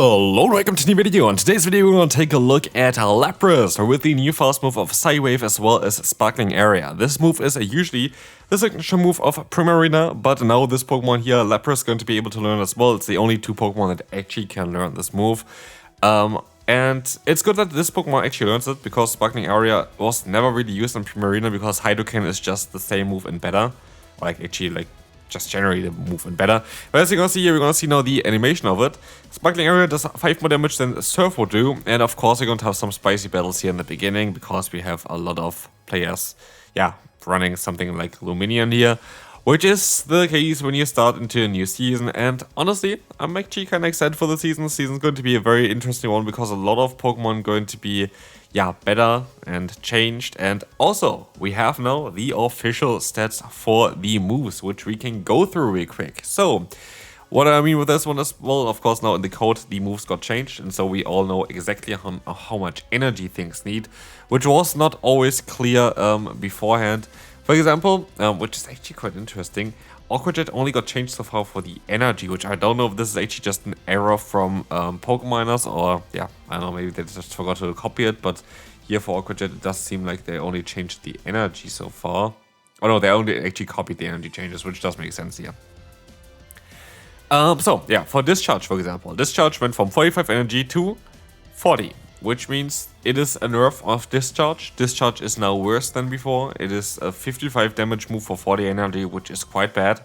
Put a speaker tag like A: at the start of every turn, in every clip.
A: Hello and welcome to the new video. In today's video we're going to take a look at Lapras with the new fast move of Psy Wave as well as Sparkling Area. This move is usually the signature move of Primarina, but now this Pokemon here, Lapras, is going to be able to learn as well. It's the only two Pokemon that actually can learn this move. And it's good that this Pokemon actually learns it, because Sparkling Area was never really used in Primarina because Hydrocan is just the same move and better. Just generally the move and better. But as you're gonna see here, we're gonna see now the animation of it. Sparkling Area does 5 more damage than Surf would do, and of course we're going to have some spicy battles here in the beginning because we have a lot of players, running something like Luminion here, which is the case when you start into a new season. And honestly, I'm actually kind of excited for the season. The season's going to be a very interesting one because a lot of Pokemon going to be better and changed. And also, we have now the official stats for the moves, which we can go through real quick. So, what I mean with this one is, well, of course, now in the code, the moves got changed, and so we all know exactly how much energy things need, which was not always clear beforehand. For example, which is actually quite interesting, Aqua Jet only got changed so far for the energy, which I don't know if this is actually just an error from Pokemoners, or I don't know, maybe they just forgot to copy it, but here for Aqua Jet it does seem like they only changed the energy so far. Oh no, they only actually copied the energy changes, which does make sense here. For Discharge, for example, Discharge went from 45 energy to 40. Which means it is a nerf of Discharge. Discharge is now worse than before. It is a 55 damage move for 40 energy, which is quite bad.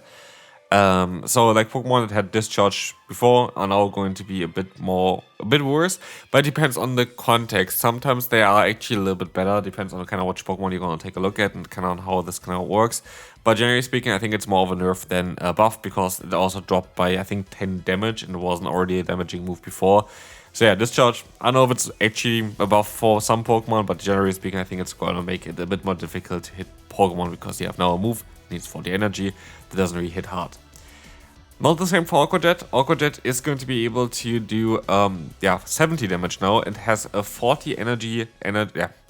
A: So like Pokemon that had Discharge before are now going to be a bit worse. But it depends on the context. Sometimes they are actually a little bit better. Depends on kind of which Pokemon you're going to take a look at and kind of how this kind of works. But generally speaking, I think it's more of a nerf than a buff, because it also dropped by, I think, 10 damage and it wasn't already a damaging move before. So Discharge, I don't know if it's actually a buff for some Pokemon, but generally speaking, I think it's going to make it a bit more difficult to hit Pokemon, because you have now a move that needs 40 energy that doesn't really hit hard. Not the same for Aqua Jet. Aqua Jet is going to be able to do 70 damage now, and has a 40 energy,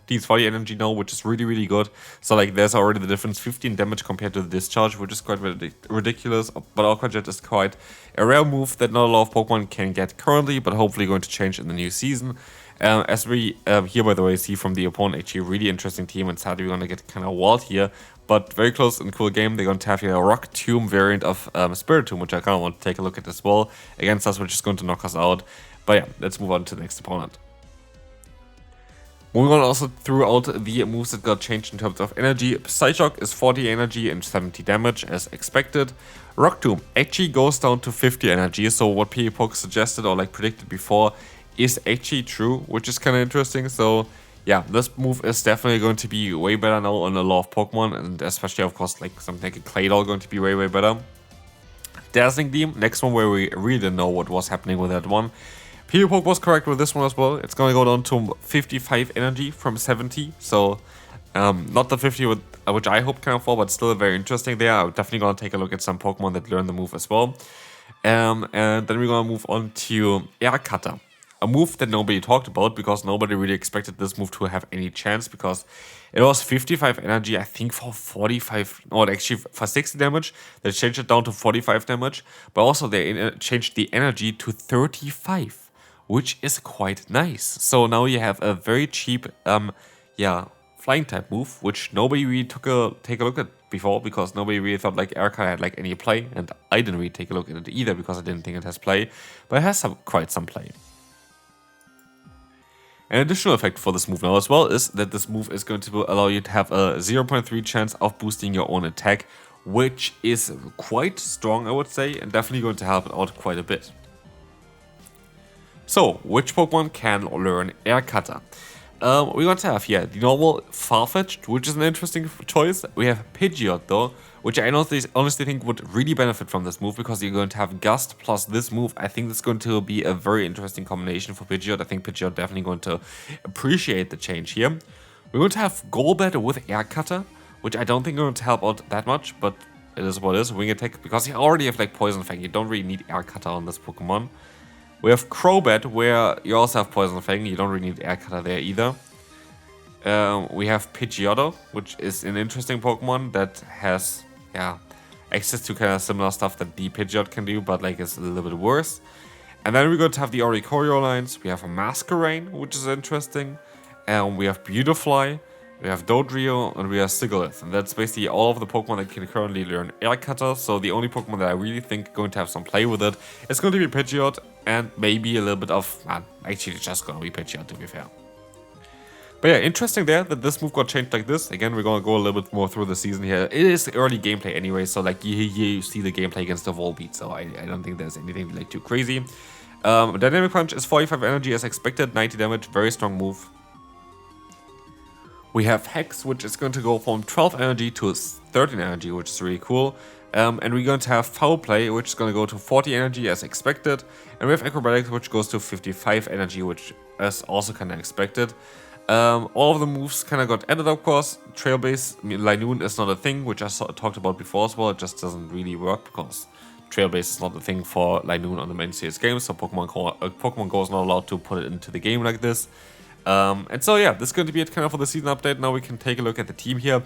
A: deals 40 energy now, which is really, really good. So like there's already the difference, 15 damage compared to the Discharge, which is quite ridiculous. But Aqua Jet is quite a rare move that not a lot of Pokemon can get currently, but hopefully going to change in the new season. As we here, by the way, see from the opponent, actually a really interesting team, and sadly we're going to get kind of walled here. But very close and cool game. They're going to have here a Rock Tomb variant of Spiritomb, which I kind of want to take a look at as well against us, which is going to knock us out. But let's move on to the next opponent. Moving on also throughout the moves that got changed in terms of energy. Psyshock is 40 energy and 70 damage as expected. Rock Tomb actually goes down to 50 energy, so what PvPoke suggested or like predicted before is actually true, which is kind of interesting. So this move is definitely going to be way better now on a lot of Pokemon, and especially of course like something like a Claydol going to be way better. Dazzling Gleam, next one where we really didn't know what was happening with that one. PvPoke was correct with this one as well. It's going to go down to 55 energy from 70. So, not the 50 which I hope kind of for, but still very interesting there. I'm definitely going to take a look at some Pokemon that learn the move as well. And then we're going to move on to Air Cutter. A move that nobody talked about, because nobody really expected this move to have any chance, because it was 55 energy, I think for 45, or actually for 60 damage. They changed it down to 45 damage, but also they changed the energy to 35. Which is quite nice. So now you have a very cheap, flying type move, which nobody really take a look at before, because nobody really thought like Erica had like any play, and I didn't really take a look at it either because I didn't think it has play, but it has quite some play. An additional effect for this move now as well is that this move is going to allow you to have a 0.3 chance of boosting your own attack, which is quite strong, I would say, and definitely going to help it out quite a bit. So, which Pokemon can learn Air Cutter? We're going to have here the normal Farfetch'd, which is an interesting choice. We have Pidgeot though, which I honestly think would really benefit from this move, because you're going to have Gust plus this move. I think that's going to be a very interesting combination for Pidgeot. I think Pidgeot definitely going to appreciate the change here. We're going to have Golbat with Air Cutter, which I don't think is going to help out that much, but it is what it is. Wing Attack, because you already have like Poison Fang. You don't really need Air Cutter on this Pokemon. We have Crobat, where you also have Poison Fang. You don't really need Air Cutter there either. We have Pidgeotto, which is an interesting Pokemon that has, access to kind of similar stuff that the Pidgeot can do, but like it's a little bit worse. And then we're going to have the Oricorio lines. We have a Masquerain, which is interesting. And we have Beautifly, we have Dodrio, and we have Sigilyph. And that's basically all of the Pokemon that can currently learn Air Cutter. So the only Pokemon that I really think going to have some play with it is going to be Pidgeot, and maybe a little bit of... actually, it's just going to be Pidgeot, to be fair. But yeah, interesting there that this move got changed like this. Again, we're going to go a little bit more through the season here. It is early gameplay anyway, so like you see the gameplay against the Volbeat, so I don't think there's anything like too crazy. Dynamic Punch is 45 energy as expected, 90 damage, very strong move. We have Hex, which is going to go from 12 energy to 13 energy, which is really cool. And we're going to have Foul Play, which is going to go to 40 energy as expected. And we have Acrobatics, which goes to 55 energy, which is also kind of expected. All of the moves kind of got added, of course. Trailbase, Linoon is not a thing, which I talked about before as well. It just doesn't really work because Trailbase is not a thing for Linoon on the main series game. So Pokemon Go is not allowed to put it into the game like this. And so yeah, this is going to be it kind of for the season update. Now we can take a look at the team here.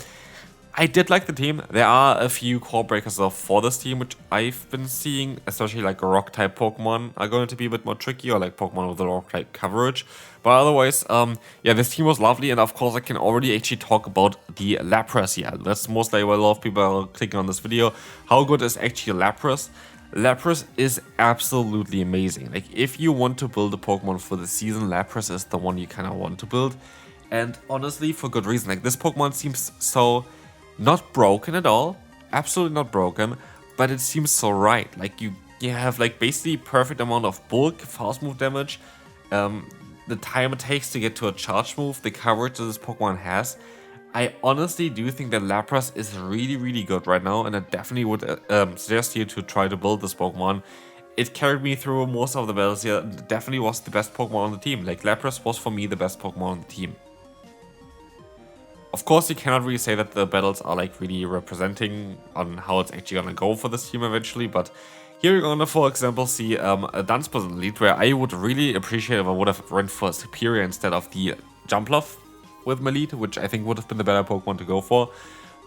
A: I did like the team. There are a few core breakers for this team, which I've been seeing, especially like rock type Pokemon are going to be a bit more tricky, or like Pokemon with a rock type coverage. But otherwise, yeah, this team was lovely, and of course I can already actually talk about the Lapras here. That's mostly why a lot of people are clicking on this video. How good is actually Lapras? Lapras is absolutely amazing. Like, if you want to build a Pokemon for the season, Lapras is the one you kind of want to build. And honestly, for good reason. Like, this Pokemon seems so not broken at all. Absolutely not broken. But it seems so right. Like, you have, like, basically perfect amount of bulk, fast move damage. The time it takes to get to a charge move, the coverage that this Pokemon has. I honestly do think that Lapras is really, really good right now, and I definitely would suggest you to try to build this Pokemon. It carried me through most of the battles here, and definitely was the best Pokemon on the team. Like, Lapras was for me the best Pokemon on the team. Of course, you cannot really say that the battles are like really representing on how it's actually gonna go for this team eventually, but here we're gonna, for example, see a Dunsparce in the lead, where I would really appreciate if I would have went for Superior instead of the Jumpluff with my lead, which I think would have been the better Pokemon to go for.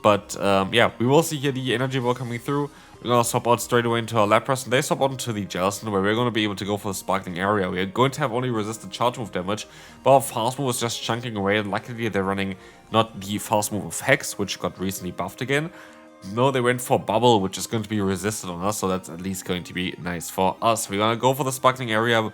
A: But yeah, we will see here the Energy Ball coming through. We're gonna swap out straight away into our Lapras, and they swap out into the Jellicent, where we're gonna be able to go for the Sparkling Area. We are going to have only resisted charge move damage, but our fast move is just chunking away, and luckily they're running not the fast move of Hex, which got recently buffed again. No, they went for Bubble, which is going to be resisted on us, so that's at least going to be nice for us. We're gonna go for the Sparkling Area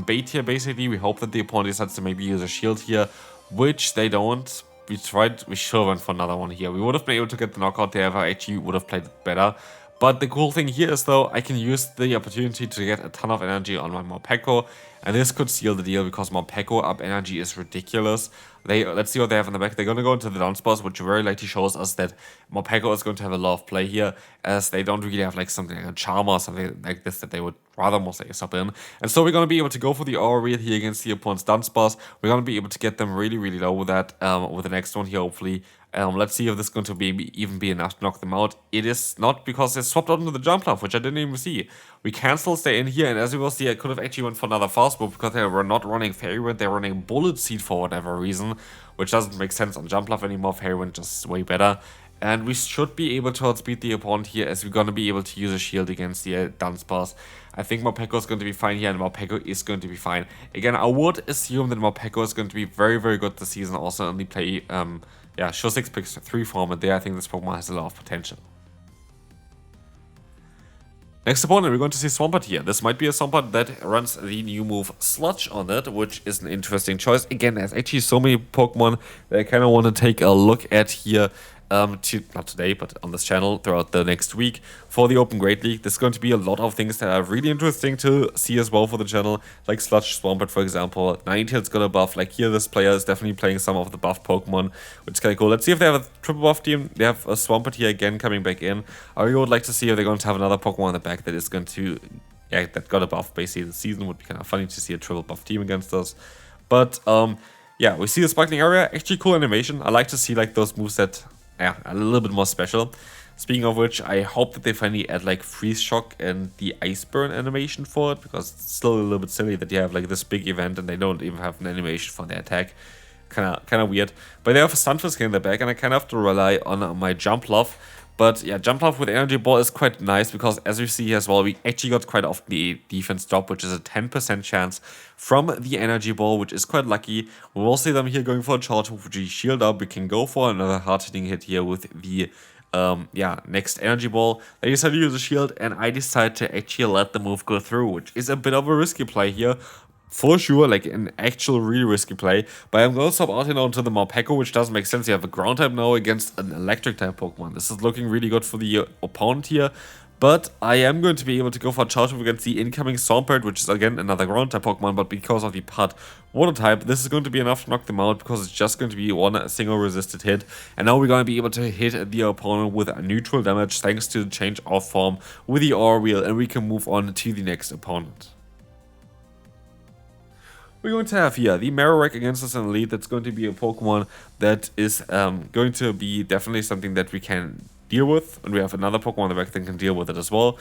A: bait here, basically. We hope that the opponent decides to maybe use a shield here, which they don't. We should have went for another one here. We would have been able to get the knockout there if I actually would have played it better. But the cool thing here is, though, I can use the opportunity to get a ton of energy on my Morpeko, and this could seal the deal because Morpeko up energy is ridiculous. Let's see what they have in the back. They're going to go into the Dunsparce, which very likely shows us that Morpeko is going to have a lot of play here, as they don't really have like something like a Charm or something like this that they would rather most likely sub in. And so we're going to be able to go for the Aura Wheel here against the opponent's Dunsparce. We're going to be able to get them really, really low with that, with the next one here, hopefully. Let's see if this is going to even be enough to knock them out. It is not, because they swapped out into the Jumpluff, which I didn't even see. We can still stay in here, and as you will see, I could have actually went for another fast move because they were not running Fairy Wind, they were running Bullet Seed for whatever reason, which doesn't make sense on Jumpluff anymore. Fairy Wind just way better. And we should be able to outspeed the opponent here, as we're going to be able to use a shield against the Dunsparce. I think Morpeko is going to be fine here, and Morpeko is going to be fine. Again, I would assume that Morpeko is going to be very, very good this season, also in the play, yeah, Show 6 picks 3 format there. I think this Pokemon has a lot of potential. Next opponent, we're going to see Swampert here. This might be a Swampert that runs the new move Sludge on it, which is an interesting choice. Again, there's actually so many Pokemon that I kind of want to take a look at here. Not today, but on this channel throughout the next week for the Open Great League. There's going to be a lot of things that are really interesting to see as well for the channel, like Sludge Swampert, for example. Ninetales got a buff. Like here, this player is definitely playing some of the buff Pokemon, which is kind of cool. Let's see if they have a triple buff team. They have a Swampert here again coming back in. I really would like to see if they're going to have another Pokemon in the back that is going to, yeah, that got a buff basically this season. Would be kind of funny to see a triple buff team against us. But yeah, we see the Sparkling Area. Actually cool animation. I like to see like those moves that, yeah, a little bit more special. Speaking of which, I hope that they finally add like Freeze Shock and the Ice Burn animation for it, because it's still a little bit silly that you have like this big event and they don't even have an animation for their attack. Kind of weird. But they have a Stunfisk in the back, and I kind of have to rely on my Jumpluff, But yeah, Jump Off with Energy Ball is quite nice because as you see as well, we actually got quite often the defense drop, which is a 10% chance from the Energy Ball, which is quite lucky. We will see them here going for a charge move, which is shield up. We can go for another hard hitting hit here with the next Energy Ball. They decide to use a shield, and I decide to actually let the move go through, which is a bit of a risky play here. For sure, like an actual really risky play. But I'm going to swap out here now into the Morpeko, which doesn't make sense. You have a ground type now against an electric type Pokemon. This is looking really good for the opponent here. But I am going to be able to go for a charge move against the incoming Swampert, which is again another ground type Pokemon. But because of the Pud water type, this is going to be enough to knock them out because it's just going to be one single resisted hit. And now we're going to be able to hit the opponent with neutral damage thanks to the change of form with the Aura Wheel. And we can move on to the next opponent. We're going to have here the Marowak against us in Elite. That's going to be a Pokemon that is going to be definitely something that we can deal with. And we have another Pokemon in the back that can deal with it as well.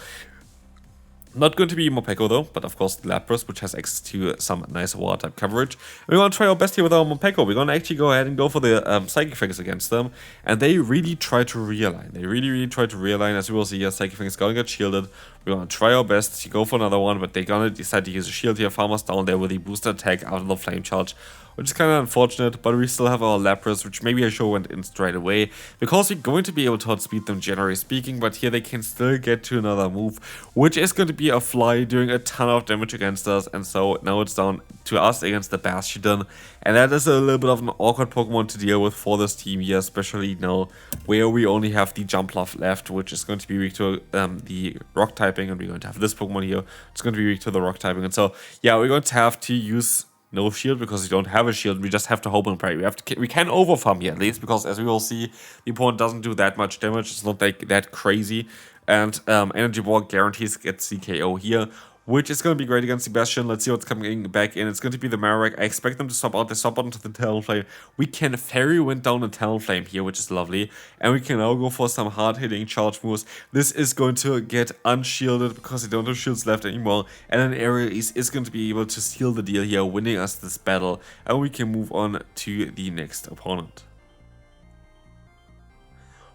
A: Not going to be Morpeko though, but of course the Lapras, which has access to some nice water type coverage. We're going to try our best here with our Morpeko. We're going to actually go ahead and go for the Psychic Fangs against them. And they really try to realign. They really try to realign. As we will see here, Psychic Fangs is going to get shielded. We're going to try our best to go for another one, but they're going to decide to use a shield here. Farmer's down there with the booster attack out of the Flame Charge, which is kind of unfortunate, but we still have our Lapras, which maybe I should went in straight away, because we're going to be able to outspeed them generally speaking, but here they can still get to another move, which is going to be a Fly doing a ton of damage against us, and so now it's down to us against the Bastion, and that is a little bit of an awkward Pokemon to deal with for this team here, especially now where we only have the Jumpluff left, which is going to be weak to the Rock typing, and we're going to have this Pokemon here, it's going to be weak to the Rock typing, and so yeah, we're going to have to use no shield because we don't have a shield. We just have to hope and pray. We can overfarm here at least, because as we will see, the opponent doesn't do that much damage. It's not like that crazy. And Energy Ball guarantees gets CKO here, which is going to be great against Sebastian. Let's see what's coming back in. It's going to be the Marowak. I expect them to swap out. They swap out into the Talonflame. We can Fairy Wind down the Talonflame here, which is lovely. And we can now go for some hard-hitting charge moves. This is going to get unshielded because they don't have shields left anymore. And then Ariel is going to be able to seal the deal here, winning us this battle. And we can move on to the next opponent.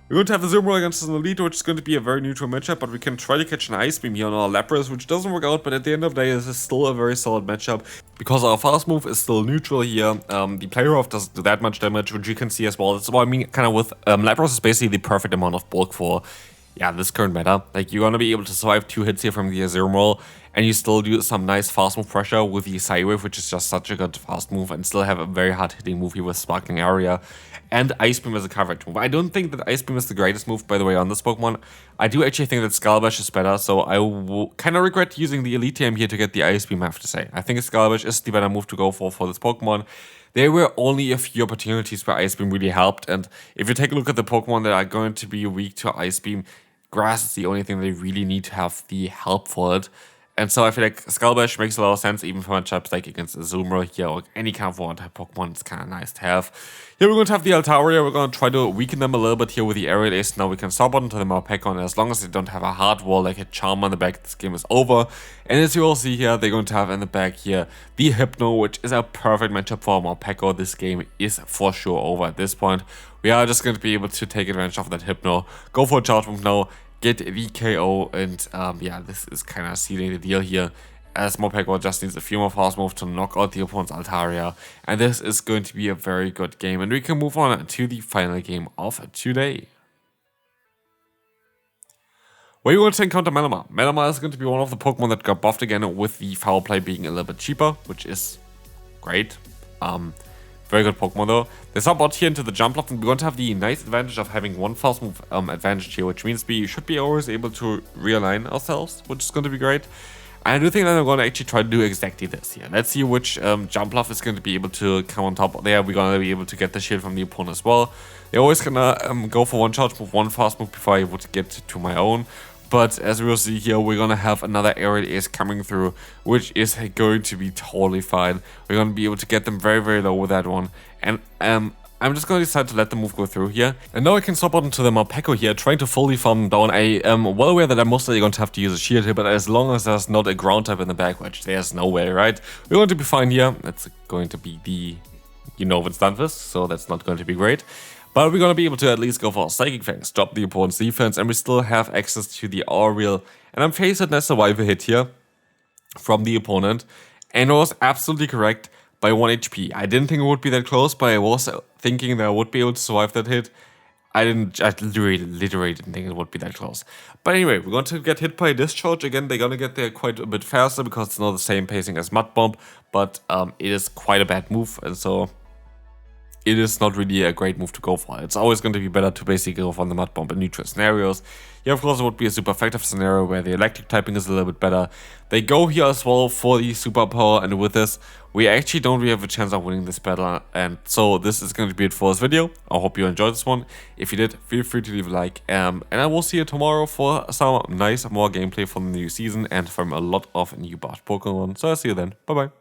A: We're going to have the Zumro against an Elite, which is going to be a very neutral matchup, but we can try to catch an Ice Beam here on our Lapras, which doesn't work out, but at the end of the day, this is still a very solid matchup, because our fast move is still neutral here. The Player Off doesn't do that much damage, which you can see as well. That's what I mean, kind of with Lapras is basically the perfect amount of bulk for, yeah, this current meta. Like, you're going to be able to survive 2 hits here from the Zumro, and you still do some nice fast move pressure with the Psywave, which is just such a good fast move, and still have a very hard hitting move here with Sparkling Aria. And Ice Beam as a coverage move. I don't think that Ice Beam is the greatest move, by the way, on this Pokemon. I do actually think that Scalabash is better, so I will kind of regret using the Elite TM here to get the Ice Beam, I have to say. I think Scalabash is the better move to go for this Pokemon. There were only a few opportunities where Ice Beam really helped, and if you take a look at the Pokemon that are going to be weak to Ice Beam, Grass is the only thing they really need to have the help for it. And so I feel like Scalabash makes a lot of sense, even for matchups like against Azumarill here, or any kind of water type Pokemon. It's kind of nice to have. Here we're going to have the Altaria. We're going to try to weaken them a little bit here with the Aerial Ace. Now we can swap onto the Morpeko, and as long as they don't have a hard wall like a Charm on the back, this game is over. And as you all see here, they're going to have in the back here the Hypno, which is a perfect matchup for Morpeko. This game is for sure over at this point. We are just going to be able to take advantage of that Hypno, go for a charge move now, get the KO, and yeah, this is kind of sealing the deal here, as Morpeko just needs a few more fast moves to knock out the opponent's Altaria, and this is going to be a very good game, and we can move on to the final game of today. We're going to encounter Meloma. Meloma is going to be one of the Pokemon that got buffed again, with the Foul Play being a little bit cheaper, which is great. Very good Pokemon though. They swap out here into the Jumpluff, and we're going to have the nice advantage of having one fast move advantage here, which means we should be always able to realign ourselves, which is going to be great. I do think that I'm going to actually try to do exactly this here. Let's see which Jumpluff is going to be able to come on top there. We're going to be able to get the shield from the opponent as well. They're always going to go for one charge move, one fast move before I would get to my own. But as we will see here, we're going to have another Aerial Ace coming through, which is going to be totally fine. We're going to be able to get them very, very low with that one. And I'm just going to decide to let the move go through here. And now I can swap out into the Morpeko here, trying to fully farm them down. I am well aware that I'm mostly going to have to use a shield here, but as long as there's not a ground type in the back, which there's no way, right? We're going to be fine here. That's going to be the, you know, Stunfisk, so that's not going to be great. But we're gonna be able to at least go for Psychic Fangs, drop the opponent's defense, and we still have access to the ARIA. And I'm facing a survival hit here from the opponent, and it was absolutely correct by 1 HP. I didn't think it would be that close, but I was thinking that I would be able to survive that hit. I literally didn't think it would be that close. But anyway, we're going to get hit by a Discharge. Again, they're going to get there quite a bit faster because it's not the same pacing as Mud Bomb, but it is quite a bad move, and so it is not really a great move to go for. It's always going to be better to basically go for the Mud Bomb in neutral scenarios. Yeah, of course, it would be a super effective scenario where the electric typing is a little bit better. They go here as well for the superpower, and with this, we actually don't really have a chance of winning this battle. And so this is going to be it for this video. I hope you enjoyed this one. If you did, feel free to leave a like. And I will see you tomorrow for some nice more gameplay from the new season and from a lot of new Pokemon. So I'll see you then. Bye bye.